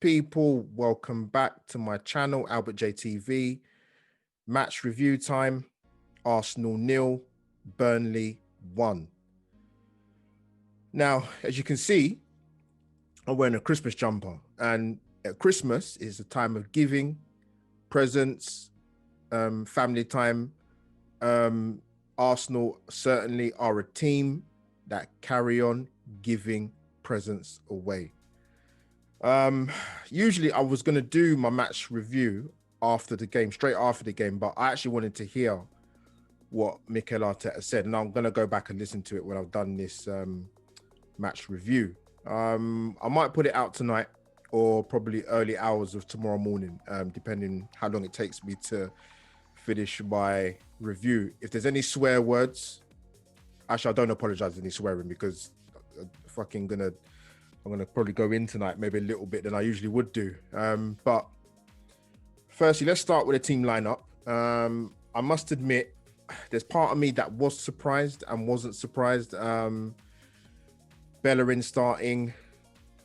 people? Welcome back to my channel, Albert JTV. Match review time. Arsenal 0, Burnley 1. Now, as you can see, I'm wearing a Christmas jumper, and at Christmas is a time of giving, presents, family time. Arsenal certainly are a team that carry on giving presents away. Usually I was going to do my match review after the game, straight after the game, but I actually wanted to hear what Mikel Arteta said, and I'm going to go back and listen to it when I've done this match review. I might put it out tonight or probably early hours of tomorrow morning, depending how long it takes me to finish my review. If there's any swear words, actually I don't apologize for any swearing, because I'm gonna probably go in tonight maybe a little bit than I usually would do. But firstly, let's start with the team lineup. I must admit, there's part of me that was surprised and wasn't surprised. Bellerin starting,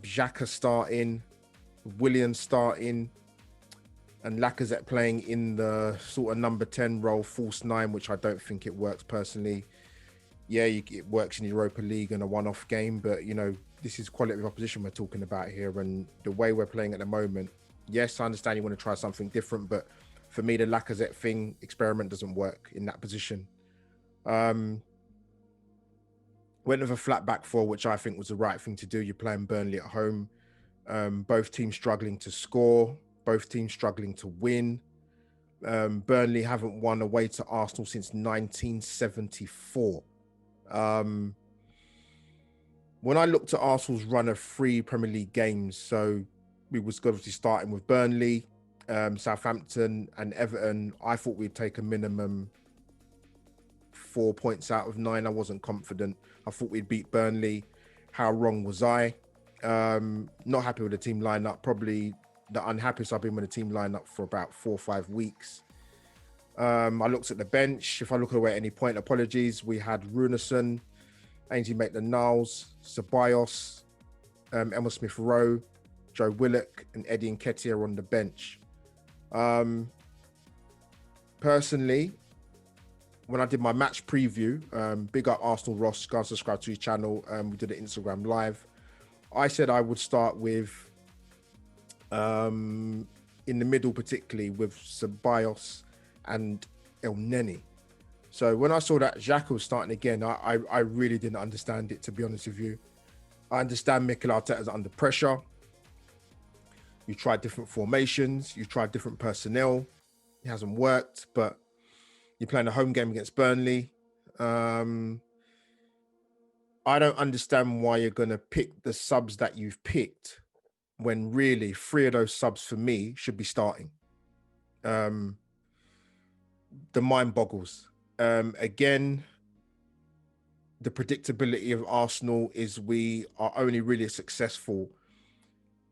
Xhaka starting, Willian starting, and Lacazette playing in the sort of number 10 role, false 9, which I don't think it works personally. Yeah, it works in the Europa League and a one-off game, but you know, this is quality of opposition we're talking about here, and the way we're playing at the moment. Yes, I understand you want to try something different, but for me, the Lacazette experiment doesn't work in that position. Went with a flat back four, which I think was the right thing to do. You're playing Burnley at home. Both teams struggling to score. Both teams struggling to win. Burnley haven't won away to Arsenal since 1974. When I looked at Arsenal's run of 3 Premier League games, so we was obviously starting with Burnley, Southampton and Everton, I thought we'd take a minimum 4 points out of 9. I wasn't confident. I thought we'd beat Burnley. How wrong was I? Not happy with the team lineup. Probably the unhappiest I've been with the team lineup for about 4 or 5 weeks. I looked at the bench. If I look away at any point, apologies. We had Runarsson, Ainsley Maitland-Niles, Ceballos, Emil Smith-Rowe, Joe Willock, and Eddie Nketiah on the bench. Personally, when I did my match preview, big up Arsenal Ross, go and subscribe to his channel. We did an Instagram live. I said I would start with, in the middle, particularly with Ceballos and El Neni. So when I saw that Xhaka was starting again, I really didn't understand it, to be honest with you. I understand Mikel Arteta's under pressure. You tried different formations, you tried different personnel. It hasn't worked, but you're playing a home game against Burnley. I don't understand why you're going to pick the subs that you've picked when really 3 of those subs for me should be starting. The mind boggles. Again, the predictability of Arsenal is we are only really successful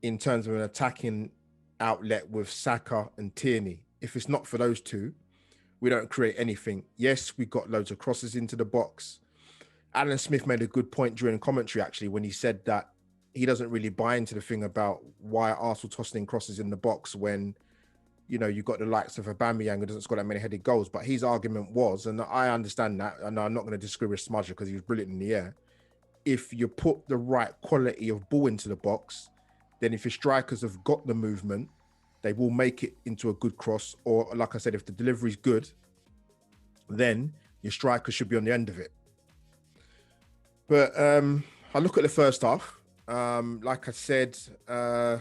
in terms of an attacking outlet with Saka and Tierney. If it's not for those two, we don't create anything. Yes, we got loads of crosses into the box. Alan Smith made a good point during commentary, actually, when he said that he doesn't really buy into the thing about why Arsenal tossing in crosses in the box when, you know, you've got the likes of Aubameyang who doesn't score that many headed goals. But his argument was, and I understand that, and I'm not going to disagree with Smudger because he was brilliant in the air. If you put the right quality of ball into the box, then if your strikers have got the movement, they will make it into a good cross. Or like I said, if the delivery is good, then your striker should be on the end of it. But I look at the first half. Like I said, for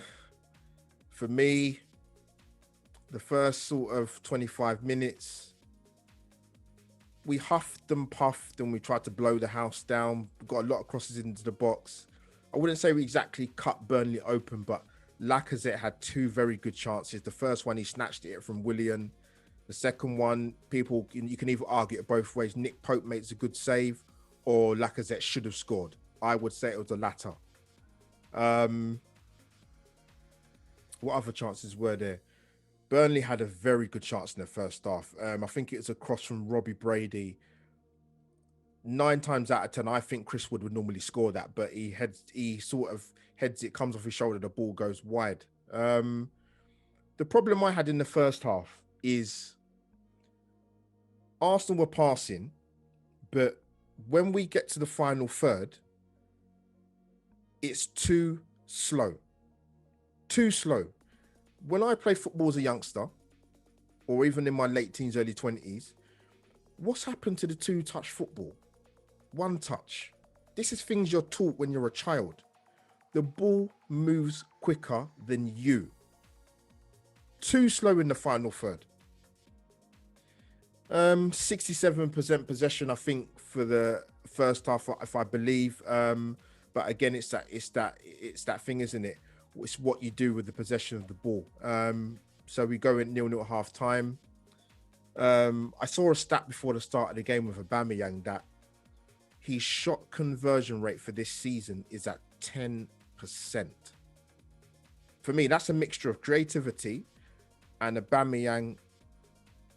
me, the first sort of 25 minutes, we huffed and puffed and we tried to blow the house down. We got a lot of crosses into the box. I wouldn't say we exactly cut Burnley open, but Lacazette had 2 very good chances. The first one, he snatched it from Willian. The second one, you can either argue it both ways. Nick Pope makes a good save, or Lacazette should have scored. I would say it was the latter. What other chances were there? Burnley had a very good chance in the first half. I think it was a cross from Robbie Brady. 9 times out of 10, I think Chris Wood would normally score that, but he sort of heads it, comes off his shoulder, the ball goes wide. The problem I had in the first half is Arsenal were passing, but when we get to the final third, it's too slow. Too slow. When I played football as a youngster, or even in my late teens, early 20s, what's happened to the two-touch football? One touch. This is things you're taught when you're a child. The ball moves quicker than you. Too slow in the final third. 67% possession, I think, for the first half, if I believe. But again, it's that thing, isn't it? It's what you do with the possession of the ball. So we go in 0-0 at half time. I saw a stat before the start of the game with Aubameyang that his shot conversion rate for this season is at 10%. For me, that's a mixture of creativity and Aubameyang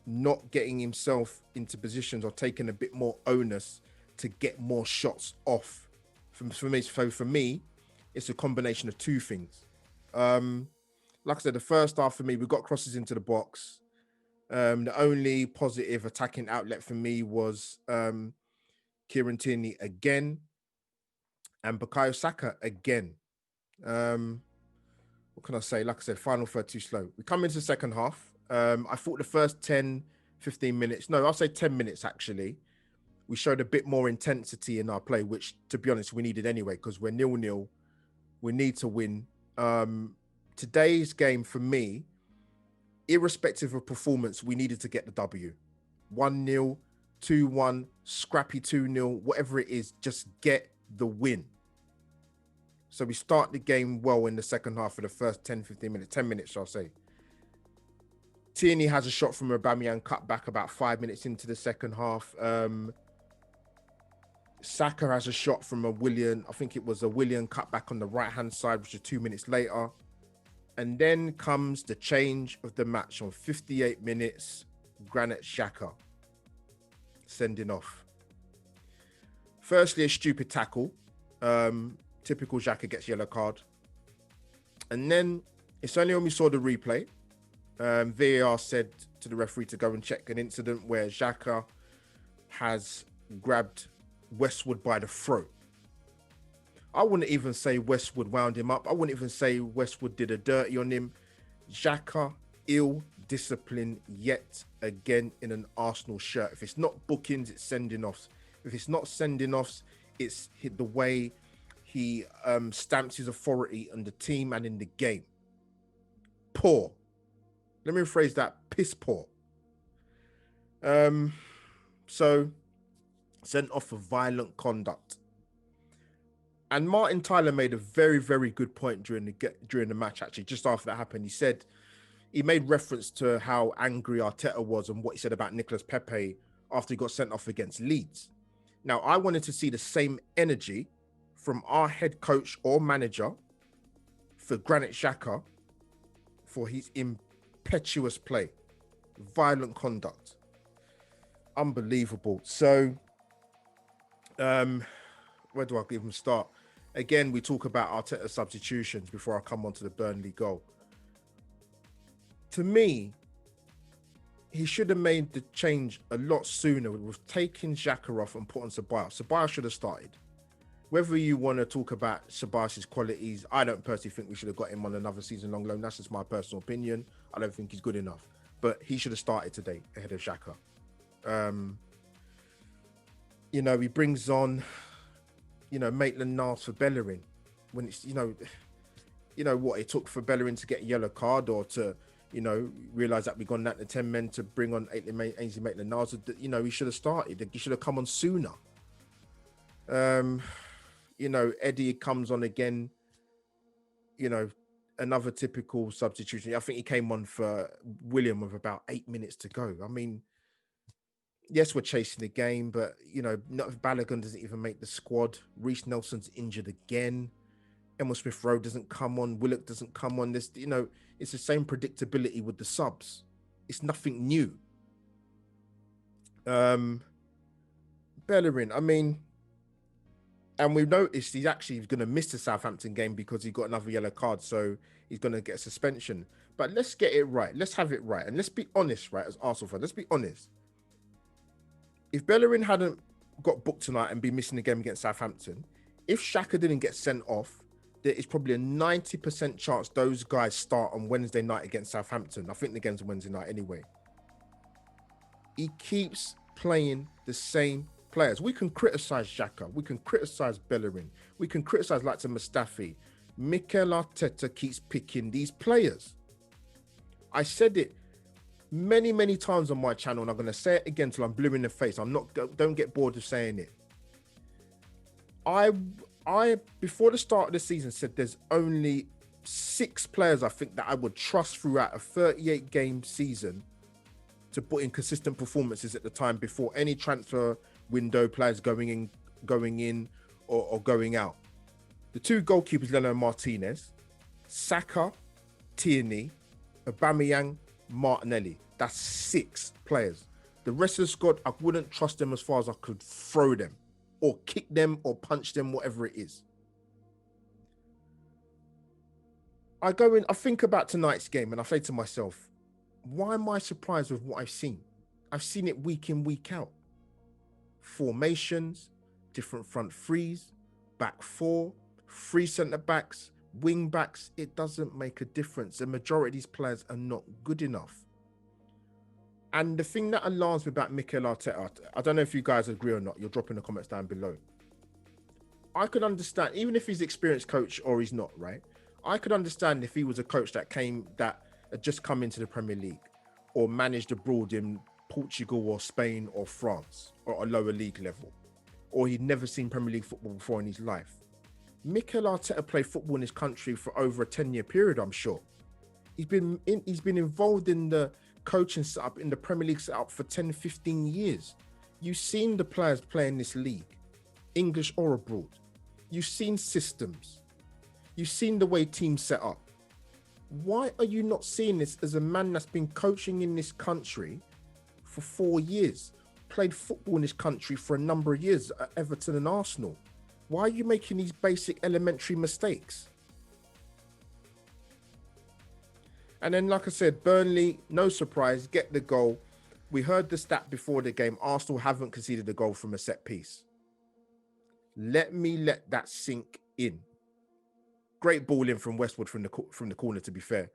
not getting himself into positions or taking a bit more onus to get more shots off. For me, it's a combination of two things. Like I said, the first half for me, we got crosses into the box. The only positive attacking outlet for me was Kieran Tierney again and Bukayo Saka again. What can I say? Like I said, final third too slow. We come into the second half. I thought the first 10, 15 minutes, no, I'll say 10 minutes actually, we showed a bit more intensity in our play, which, to be honest, we needed anyway, because we're 0-0. We need to win. Today's game, for me, irrespective of performance, we needed to get the W. 1-0, 2-1, scrappy 2-0, whatever it is, just get the win. So we start the game well in the second half for the first 10, 15 minutes, 10 minutes, I'll say. Tierney has a shot from Aubameyang cut back about 5 minutes into the second half. Saka has a shot from a Willian, I think it was a Willian cut back on the right-hand side, which is 2 minutes later. And then comes the change of the match on 58 minutes, Granit Xhaka sending off. Firstly, a stupid tackle. Typical Xhaka, gets yellow card. And then it's only when we saw the replay, VAR said to the referee to go and check an incident where Xhaka has grabbed Westwood by the throat. I wouldn't even say Westwood wound him up. I wouldn't even say Westwood did a dirty on him. Xhaka, ill-disciplined yet again in an Arsenal shirt. If it's not bookings, it's sending offs. If it's not sending offs, it's the way he stamps his authority on the team and in the game. Poor. Let me rephrase that. Piss poor. So sent off for violent conduct. And Martin Tyler made a very, very good point during the match, actually, just after that happened. He said, he made reference to how angry Arteta was and what he said about Nicolas Pepe after he got sent off against Leeds. Now, I wanted to see the same energy from our head coach or manager for Granit Xhaka for his impetuous play, violent conduct. Unbelievable. So, where do I even start? Again, we talk about Arteta substitutions before I come on to the Burnley goal. To me, he should have made the change a lot sooner with taking Xhaka off and put on Ceballos. Ceballos should have started. Whether you want to talk about Ceballos' qualities, I don't personally think we should have got him on another season-long loan. That's just my personal opinion. I don't think he's good enough. But he should have started today ahead of Xhaka. He brings on, Maitland-Niles for Bellerin. When it's, what it took for Bellerin to get a yellow card or to, realise that we've gone out to 10 men to bring on Ainsley Maitland-Niles. He should have started. He should have come on sooner. Eddie comes on again, another typical substitution. I think he came on for William with about 8 minutes to go. I mean, yes, we're chasing the game, but, Balogun doesn't even make the squad. Reece Nelson's injured again. Emil Smith-Rowe doesn't come on. Willock doesn't come on. This, it's the same predictability with the subs. It's nothing new. Bellerin, I mean, and we've noticed he's actually going to miss the Southampton game because he got another yellow card. So he's going to get a suspension. But let's get it right. Let's have it right. And let's be honest, right, as Arsenal fans. Let's be honest. If Bellerin hadn't got booked tonight and be missing the game against Southampton, if Xhaka didn't get sent off, there is probably a 90% chance those guys start on Wednesday night against Southampton. I think the game's on Wednesday night anyway. He keeps playing the same players. We can criticize Xhaka. We can criticize Bellerin. We can criticize like Mustafi. Mikel Arteta keeps picking these players. I said it many times on my channel, and I'm going to say it again till I'm blue in the face. Don't get bored of saying it. I before the start of the season said there's only 6 players I think that I would trust throughout a 38 game season to put in consistent performances at the time before any transfer window players going in or going out. The 2 goalkeepers, Leno and Martinez, Saka, Tierney, Aubameyang, Martinelli. That's 6 players. The rest of the squad, I wouldn't trust them as far as I could throw them or kick them or punch them, whatever it is. I think about tonight's game and I say to myself, why am I surprised with what I've seen? I've seen it week in, week out. Formations, different front threes, back 4, 3 centre-backs, wing-backs. It doesn't make a difference. The majority of these players are not good enough. And the thing that alarms me about Mikel Arteta, I don't know if you guys agree or not, you'll drop in the comments down below. I could understand, even if he's an experienced coach or he's not, right? I could understand if he was a coach that had just come into the Premier League or managed abroad in Portugal or Spain or France or a lower league level, or he'd never seen Premier League football before in his life. Mikel Arteta played football in his country for over a 10-year period, I'm sure. He's been involved in the coaching setup in the Premier League setup for 10-15 years. You've seen the players play in this league, English or abroad. You've seen systems. You've seen the way teams set up. Why are you not seeing this as a man that's been coaching in this country for 4 years, played football in this country for a number of years at Everton and Arsenal? Why are you making these basic elementary mistakes? And then, like I said, Burnley, no surprise, get the goal. We heard the stat before the game. Arsenal haven't conceded a goal from a set piece. Let that sink in. Great ball in from Westwood from the corner, to be fair.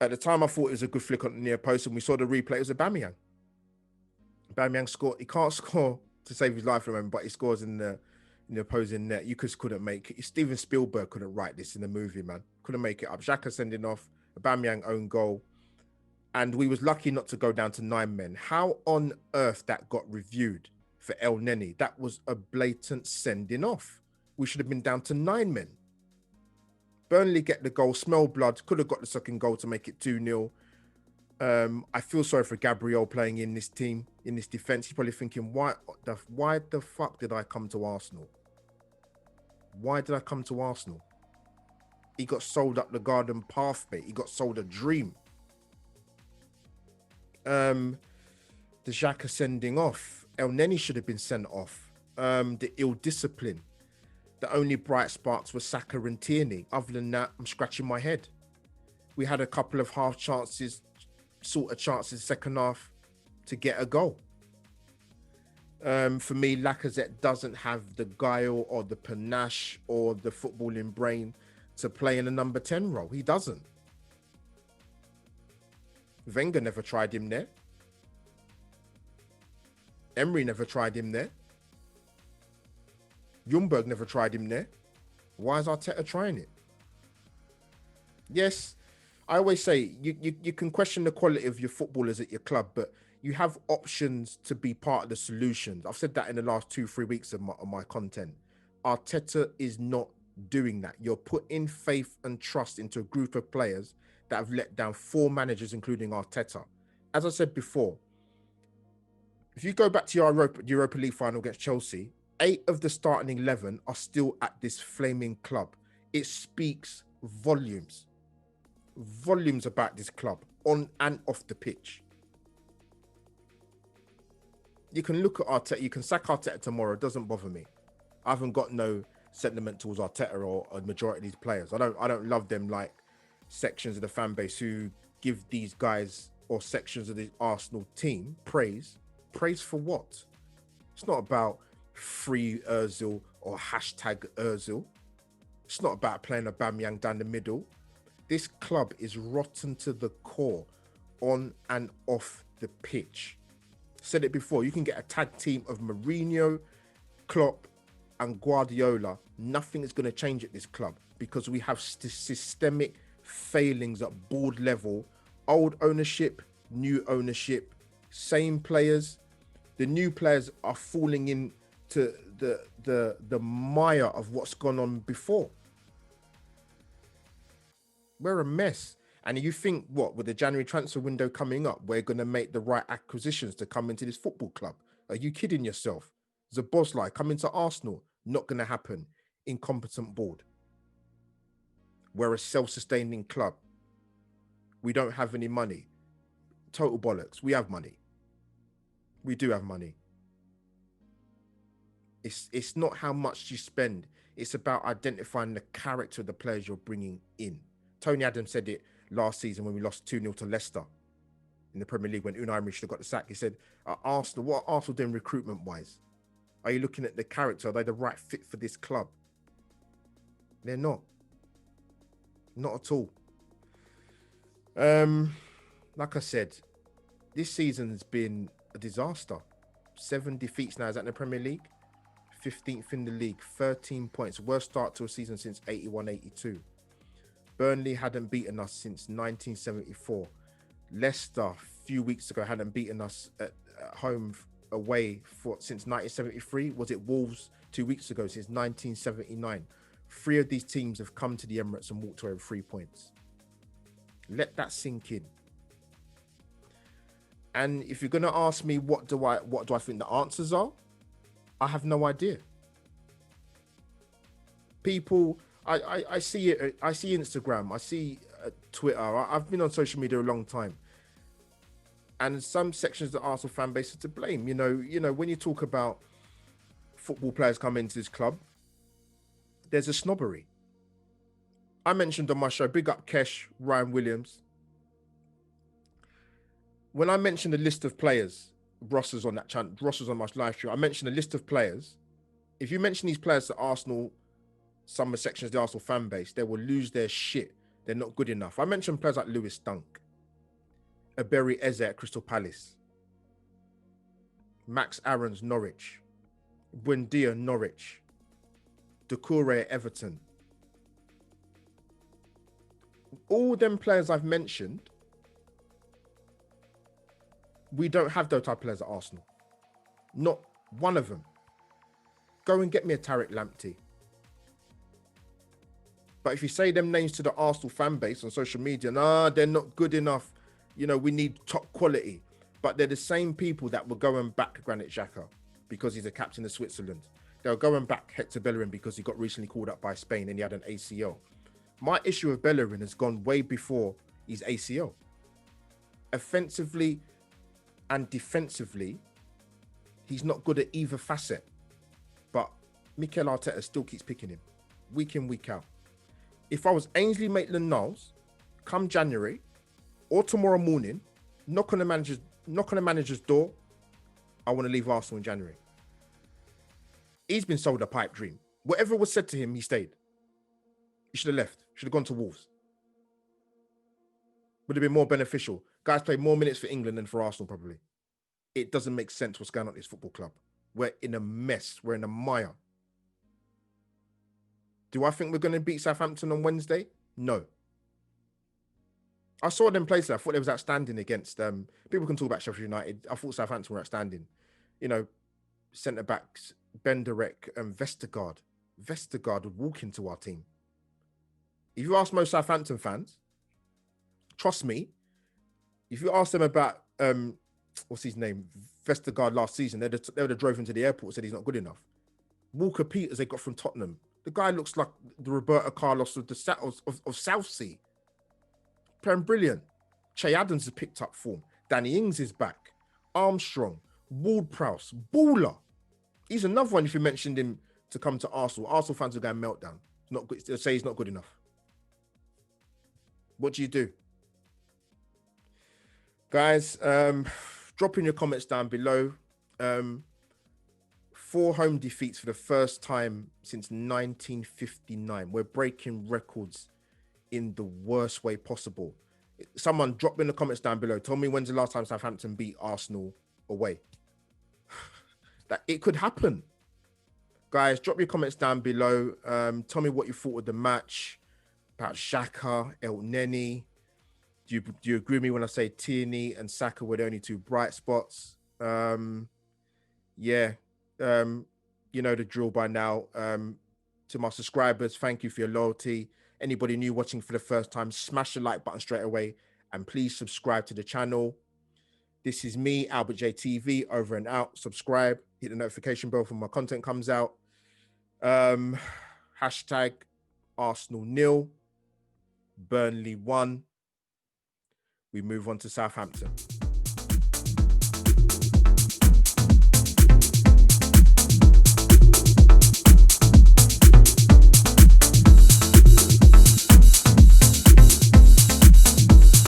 At the time, I thought it was a good flick on the near post, and we saw the replay. It was Aubameyang. Aubameyang scored. He can't score to save his life, remember, but he scores in the opposing net. You couldn't make it. Steven Spielberg couldn't write this in the movie, man. Couldn't make it up. Xhaka sending off, Aubameyang own goal. And we was lucky not to go down to 9 men. How on earth that got reviewed for El Neni? That was a blatant sending off. We should have been down to 9 men. Burnley get the goal, smell blood, could have got the second goal to make it 2-0. I feel sorry for Gabriel playing in this team, in this defense. He's probably thinking, why the fuck did I come to Arsenal? Why did I come to Arsenal? He got sold up the garden path, mate. He got sold a dream. The Xhaka sending off. El Neni should have been sent off. The ill discipline. The only bright sparks were Saka and Tierney. Other than that, I'm scratching my head. We had a couple of half chances, sort of chances second half to get a goal. For me, Lacazette doesn't have the guile or the panache or the footballing brain to play in a number 10 role. He doesn't. Wenger never tried him there. Emery never tried him there. Ljungberg never tried him there. Why is Arteta trying it? Yes, I always say you can question the quality of your footballers at your club, but you have options to be part of the solutions. I've said that in the last 2-3 weeks of my content. Arteta is not doing that. You're putting faith and trust into a group of players that have let down 4 managers, including Arteta. As I said before, if you go back to your Europa League final against Chelsea, 8 of the starting 11 are still at this flaming club. It speaks volumes. Volumes about this club, on and off the pitch. You can look at Arteta, you can sack Arteta tomorrow, it doesn't bother me. I haven't got no sentiment towards Arteta or a majority of these players. I don't love them like sections of the fan base who give these guys or sections of the Arsenal team praise. Praise for what? It's not about free Ozil or hashtag Ozil. It's not about playing a Aubameyang down the middle. This club is rotten to the core, on and off the pitch. Said it before, you can get a tag team of Mourinho, Klopp, and Guardiola. Nothing is going to change at this club because we have systemic failings at board level. Old ownership, new ownership, same players. The new players are falling into the mire of what's gone on before. We're a mess. And you think, what, with the January transfer window coming up, we're going to make the right acquisitions to come into this football club? Are you kidding yourself? Zabozlai coming to Arsenal, not going to happen. Incompetent board. We're a self-sustaining club. We don't have any money. Total bollocks. We have money. We do have money. It's not how much you spend. It's about identifying the character of the players you're bringing in. Tony Adams said it last season when we lost 2-0 to Leicester in the Premier League when Unai Emery should have got the sack. He said, Arsenal, what are Arsenal doing recruitment-wise? Are you looking at the character? Are they the right fit for this club? They're not. Not at all. Like I said, this season's been a disaster. 7 defeats now. Is that in the Premier League? 15th in the league. 13 points. Worst start to a season since 81-82. Burnley hadn't beaten us since 1974. Leicester, a few weeks ago, hadn't beaten us at home away since 1973. Was it Wolves 2 weeks ago, since 1979? 3 of these teams have come to the Emirates and walked away with 3 points. Let that sink in. And if you're going to ask me what do I think the answers are, I have no idea. People, I see it. I see Instagram. I see Twitter. I've been on social media a long time, and some sections of the Arsenal fan base are to blame. You know, when you talk about football players coming into this club, there's a snobbery. I mentioned on my show, big up Kesh, Ryan Williams. When I mentioned a list of players, Ross was on that channel, Ross was on my live stream. I mentioned a list of players. If you mention these players to Arsenal, some sections of the Arsenal fan base, they will lose their shit. They're not good enough. I mentioned players like Lewis Dunk, Aberi Eze at Crystal Palace, Max Aarons, Norwich, Buendia, Norwich, Doucouré at Everton. All them players I've mentioned, we don't have those type of players at Arsenal. Not one of them. Go and get me a Tariq Lamptey. But if you say them names to the Arsenal fan base on social media, nah, they're not good enough. You know, we need top quality. But they're the same people that were going back Granit Xhaka because he's a captain of Switzerland. They were going back Hector Bellerin because he got recently called up by Spain and he had an ACL. My issue with Bellerin has gone way before his ACL. Offensively and defensively, he's not good at either facet. But Mikel Arteta still keeps picking him week in, week out. If I was Ainsley Maitland-Niles, come January or tomorrow morning, knock on the manager's door, I want to leave Arsenal in January. He's been sold a pipe dream. Whatever was said to him, he stayed. He should have left. Should have gone to Wolves. Would have been more beneficial. Guys play more minutes for England than for Arsenal, probably. It doesn't make sense what's going on at this football club. We're in a mess. We're in a mire. Do I think we're going to beat Southampton on Wednesday? No. I saw them play today. I thought they was outstanding against people can talk about Sheffield United. I thought Southampton were outstanding. You know, centre-backs, Benderek and Vestergaard. Vestergaard would walk into our team. If you ask most Southampton fans, trust me, if you ask them about, what's his name, Vestergaard last season, they would have drove him to the airport and said he's not good enough. Walker Peters, they got from Tottenham. The guy looks like the Roberto Carlos of Southsea. Playing brilliant. Che Adams has picked up form. Danny Ings is back. Armstrong, Ward-Prowse, Baller. He's another one if you mentioned him to come to Arsenal, Arsenal fans will go and meltdown. It's not good. They'll say he's not good enough. What do you do? Guys, drop in your comments down below. 4 home defeats for the first time since 1959. We're breaking records in the worst way possible. Someone drop in the comments down below. Tell me when's the last time Southampton beat Arsenal away. That it could happen. Guys, drop your comments down below. Tell me what you thought of the match, about Xhaka, El Neni. Do you agree with me when I say Tierney and Saka were the only 2 bright spots? Yeah. You know the drill by now. To my subscribers, thank you for your loyalty. Anybody new watching for the first time, smash the like button straight away and please subscribe to the channel. This is me, Albert J TV, over and out. Subscribe, hit the notification bell when my content comes out. Hashtag Arsenal 0, Burnley 1. We move on to Southampton.